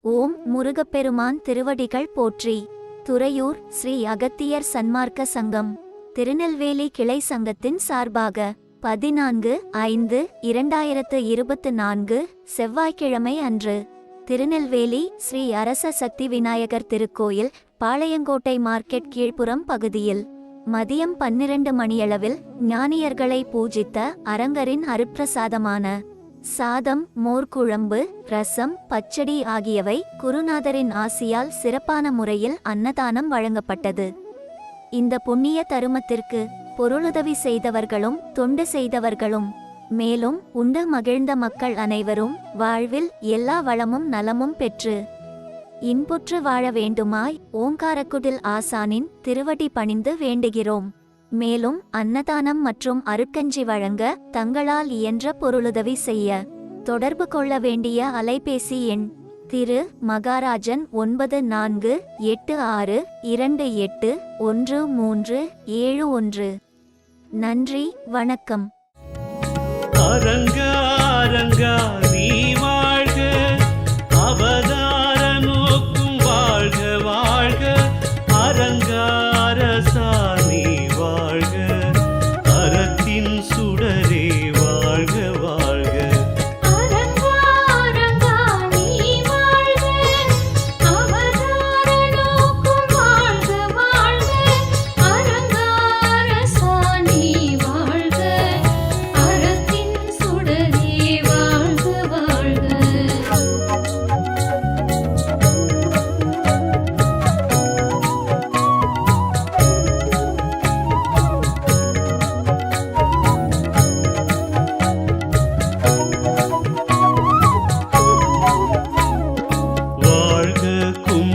ஓம் முருகப்பெருமான் திருவடிகள் போற்றி. துறையூர் ஸ்ரீ அகத்தியர் சன்மார்க்க சங்கம் திருநெல்வேலி கிளை சங்கத்தின் சார்பாக 14/5/2024 செவ்வாய்க்கிழமை அன்று திருநெல்வேலி ஸ்ரீ அரச சக்தி விநாயகர் திருக்கோயில் பாளையங்கோட்டை மார்க்கெட் கீழ்ப்புறம் பகுதியில் மதியம் 12 மணியளவில் ஞானியர்களை பூஜித்த அரங்கரின் அருப்பிரசாதமான சாதம், மோர்குழம்பு, ரசம், பச்சடி ஆகியவை குருநாதரின் ஆசியால் சிறப்பான முறையில் அன்னதானம் வழங்கப்பட்டது. இந்த புண்ணிய தருமத்திற்கு பொருளுதவி செய்தவர்களும் தொண்டு செய்தவர்களும் மேலும் உண்டு மகிழ்ந்த மக்கள் அனைவரும் வாழ்வில் எல்லா வளமும் நலமும் பெற்று இன்புற்று வாழ வேண்டுமாய் ஓங்காரக்குடில் ஆசானின் திருவடி பணிந்து வேண்டுகிறோம். மேலும் அன்னதானம் மற்றும் அருட்கஞ்சி வழங்க தங்களால் இயன்ற பொருளுதவி செய்ய தொடர்பு கொள்ள வேண்டிய அலைபேசி எண் திரு மகாராஜன் 9486281371. நன்றி, வணக்கம். அரங்கா அரங்கா நீ வாழ்க, அவதார நோக்கும் வாழ்க வாழ்க. அரங்கா அரசா நீ வாழ்க, அறத்தின் சுடரே வாழ்க வாழ்க. அரங்கா அரங்கா நீ வாழ்க, அவதார நோக்கும் வாழ்க வாழ்க. அரங்கா அரசா நீ வாழ்க, அறத்தின் சுடரே வாழ்க வாழ்க. வாழ்க கும்